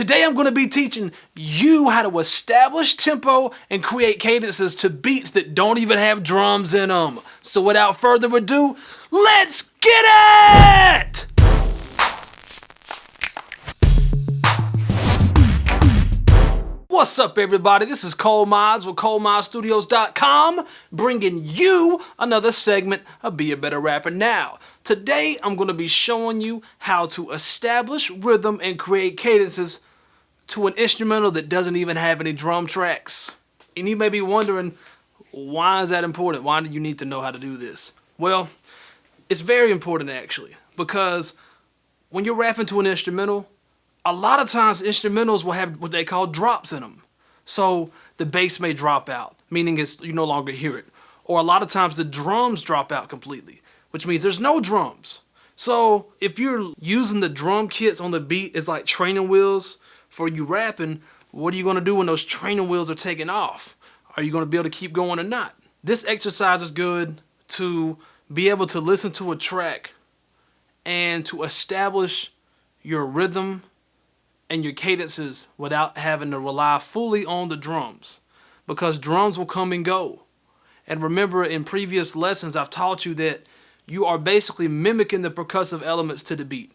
Today I'm going to be teaching you how to establish tempo and create cadences to beats that don't even have drums in them. So without further ado, let's get it! What's up, everybody? This is Mize with ColeMizeStudios.com, bringing you another segment of Be a Better Rapper Now. Today, I'm going to be showing you how to establish rhythm and create cadences to an instrumental that doesn't even have any drum tracks. And you may be wondering, why is that important? Why do you need to know how to do this? Well, it's very important actually, because when you're rapping to an instrumental, a lot of times instrumentals will have what they call drops in them. So the bass may drop out, meaning you no longer hear it. Or a lot of times the drums drop out completely, which means there's no drums. So if you're using the drum kits on the beat as like training wheels for you rapping, what are you going to do when those training wheels are taken off? Are you going to be able to keep going or not? This exercise is good to be able to listen to a track and to establish your rhythm and your cadences without having to rely fully on the drums, because drums will come and go. And remember, in previous lessons I've taught you that you are basically mimicking the percussive elements to the beat.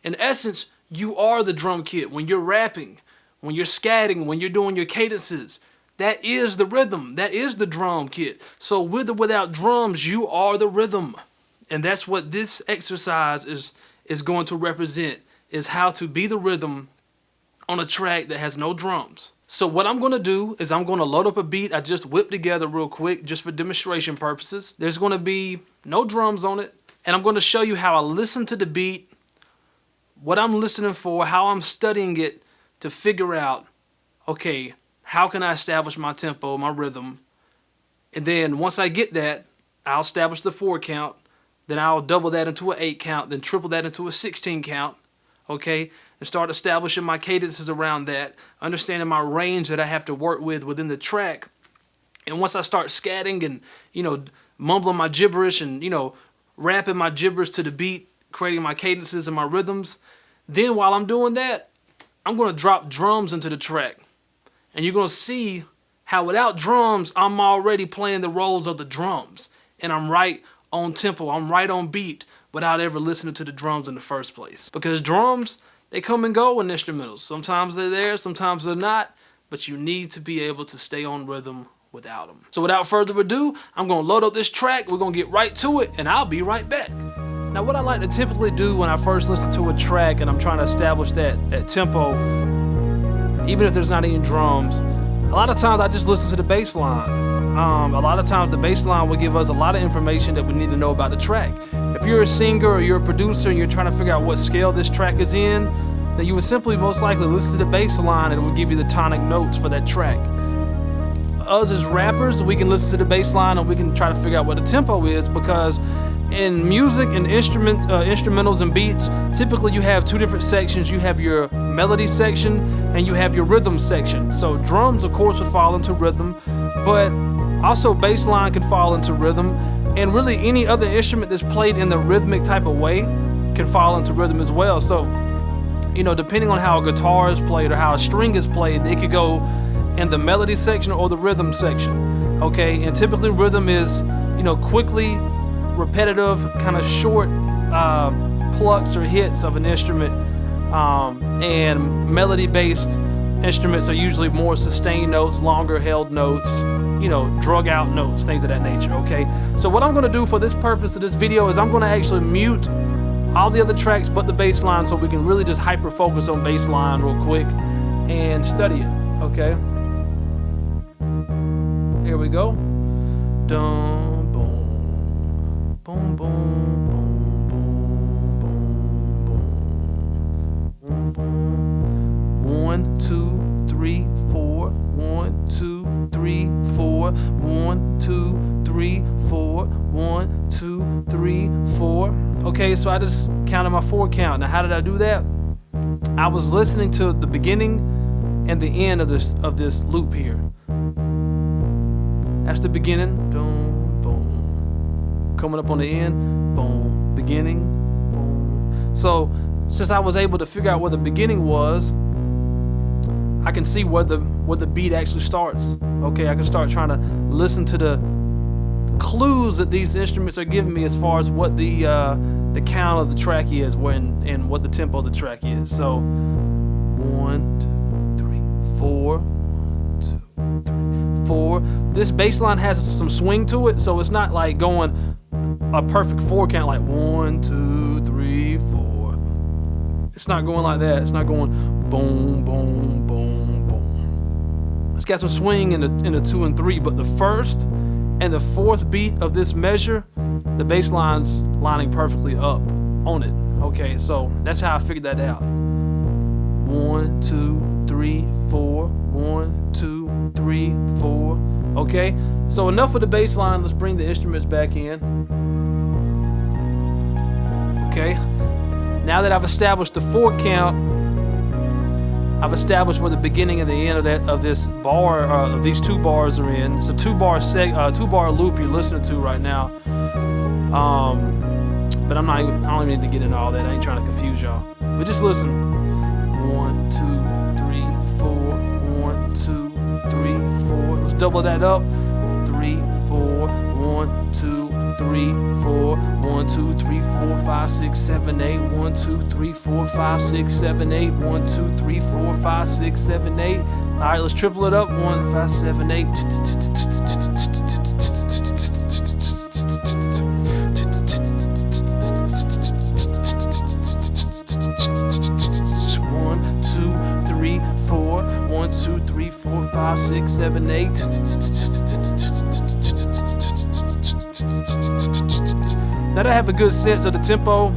In essence, you are the drum kit. When you're rapping, when you're scatting, when you're doing your cadences, that is the rhythm, that is the drum kit. So with or without drums, you are the rhythm. And that's what this exercise is going to represent, is how to be the rhythm on a track that has no drums. So what I'm going to do is I'm going to load up a beat I just whipped together real quick just for demonstration purposes. There's going to be no drums on it, and I'm going to show you how I listen to the beat, what I'm listening for, how I'm studying it to figure out, okay, how can I establish my tempo, my rhythm? And then once I get that, I'll establish the 4 count, then I'll double that into an 8 count, then triple that into a 16 count. Okay, and start establishing my cadences around that, understanding my range that I have to work with within the track. And once I start scatting and, mumbling my gibberish and, rapping my gibberish to the beat, creating my cadences and my rhythms, then while I'm doing that, I'm going to drop drums into the track. And you're going to see how without drums, I'm already playing the roles of the drums. And I'm right on tempo, I'm right on beat, without ever listening to the drums in the first place. Because drums, they come and go in instrumentals. Sometimes they're there, sometimes they're not, but you need to be able to stay on rhythm without them. So without further ado, I'm going to load up this track, we're going to get right to it, and I'll be right back. Now what I like to typically do when I first listen to a track and I'm trying to establish that tempo, even if there's not any drums, a lot of times I just listen to the bass line. A lot of times the bass line will give us a lot of information that we need to know about the track. If you're a singer or you're a producer and you're trying to figure out what scale this track is in, then you would simply most likely listen to the bass line and it will give you the tonic notes for that track. Us as rappers, we can listen to the bass line and we can try to figure out what the tempo is, because in music and instrumentals and beats, typically you have 2 different sections. You have your melody section and you have your rhythm section. So drums, of course, would fall into rhythm, but also bass line can fall into rhythm, and really any other instrument that's played in the rhythmic type of way can fall into rhythm as well. So, depending on how a guitar is played or how a string is played, they could go in the melody section or the rhythm section. Okay, and typically rhythm is, quickly, repetitive, kind of short plucks or hits of an instrument, and melody-based instruments are usually more sustained notes, longer held notes, drug out notes, things of that nature, okay? So what I'm gonna do for this purpose of this video is I'm gonna actually mute all the other tracks but the bass line, so we can really just hyper focus on bass line real quick and study it, okay? Here we go. Dum, boom, boom, boom, boom, boom, boom, boom, boom. 1, 2, 3, 4. 1, 2, 3, 4. 1, 2, 3, 4. 1, 2, 3, 4. Okay, so I just counted my 4 count. Now, how did I do that? I was listening to the beginning and the end of this loop here. That's the beginning. Boom, boom. Coming up on the end. Boom. Beginning. Boom. So since I was able to figure out where the beginning was, I can see where the beat actually starts. Okay, I can start trying to listen to the clues that these instruments are giving me as far as what the count of the track is, and what the tempo of the track is. So 1, 2, 3, 4. 1, 2, 3, 4. This bass line has some swing to it, so it's not like going a perfect 4 count like 1, 2, 3, 4. It's not going like that. It's not going boom, boom, boom, boom. It's got some swing in the 2 and 3, but the first and the 4th beat of this measure, the bass line's lining perfectly up on it. Okay, so that's how I figured that out. 1, 2, 3, 4. 1, 2, 3, 4. Okay, so enough of the bass line. Let's bring the instruments back in. Okay, now that I've established the 4 count, I've established where the beginning and the end of this bar, of these 2 bars are in. It's a 2-bar loop you're listening to right now. But I don't even need to get into all that. I ain't trying to confuse y'all. But just listen. 1, 2, 3, 4. 1, 2, 3, 4. Let's double that up. 3, 4. 1, 2, 3, 4. 1, 2, 3, 4, 5, 6, 7, 8. 1, 2, 3, 4, 5, 6, 7, 8. 1, 2, 3, 4, 5, 6, 7, 8. All right, let's triple it up. 1, 5, 7, 8. 1, 2, 3, 4, 5, 6, 7, 8. Now that I have a good sense of the tempo,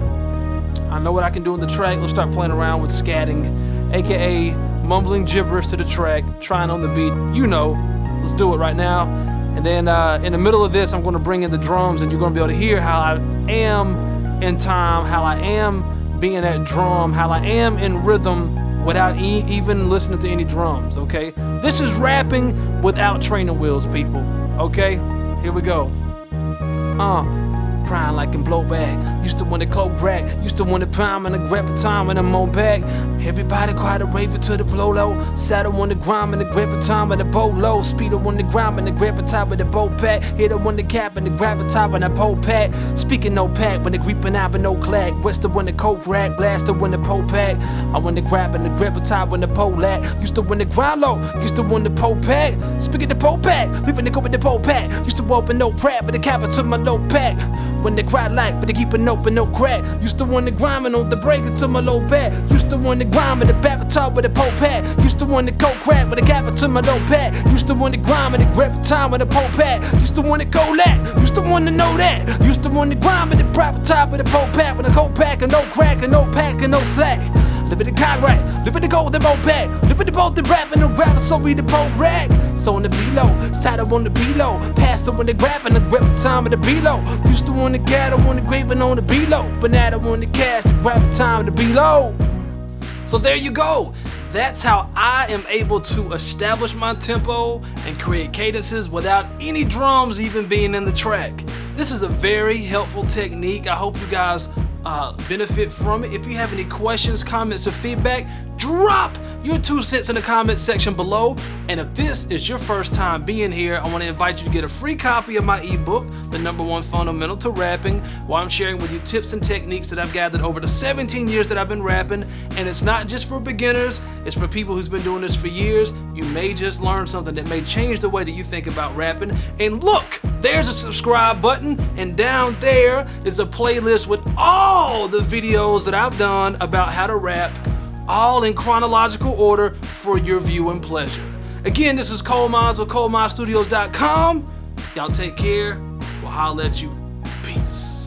I know what I can do in the track. Let's start playing around with scatting, aka mumbling gibberish to the track, trying on the beat. You know, let's do it right now. And then in the middle of this, I'm going to bring in the drums, and you're going to be able to hear how I am in time, how I am being that drum, how I am in rhythm, without even listening to any drums, okay? This is rapping without training wheels, people, okay? Here we go. Prime like in blowback. Used to want to cloak rack. Used to want to prime and a grab a time and I'm on back. Everybody quiet to rave it to the blow low. Saddle on the grind and the grab a time and the bow low. Speed on the grind and the grab a top of the bow pack. Hit on the cap and the grab a top and the pole pack. Speaking no pack when the creeping out and no clack. West of when the coke rack. Blast when the pole pack. I want the grab and the grab a top when the pole lack. Used to win the grind low. Used to win the pole pack. Speaking the pole pack. Leaving the go with the pole pack. Used to open no crap but the cap to my low pack. When they cry like, but they keep it open, no crack. Used to want the grinding on the break into my low back. Used to want the grind with the back top with the pole pad. Used to want the coke crack with the cap to my low pad. Used to want the grind with the grab time with the pole pad. Used to want the go lack. Used to want to know that. Used to want the grind with the proper top with the pole pad. With a coke pack and no crack and no pack and no slack. Live in the contract, live in the gold with the moped. Live in the boat and rap and no grab, so read the pole rack. So on the below, saddle on the below. Passed on the grab and the grab time of the below. Used to want the cattle on the grave and on the below. But now I want the cash to grab time to below. So there you go. That's how I am able to establish my tempo and create cadences without any drums even being in the track. This is a very helpful technique. I hope you guys benefit from it. If you have any questions, comments, or feedback, drop your 2 cents in the comments section below. And if this is your first time being here, I want to invite you to get a free copy of my ebook, The #1 Fundamental to Rapping, where I'm sharing with you tips and techniques that I've gathered over the 17 years that I've been rapping. And it's not just for beginners, it's for people who's been doing this for years. You may just learn something that may change the way that you think about rapping. And look, there's a subscribe button, and down there is a playlist with all the videos that I've done about how to rap, all in chronological order for your viewing pleasure. Again, this is Cole Mize with ColeMizeStudios.com. Y'all take care. We'll holler at you. Peace.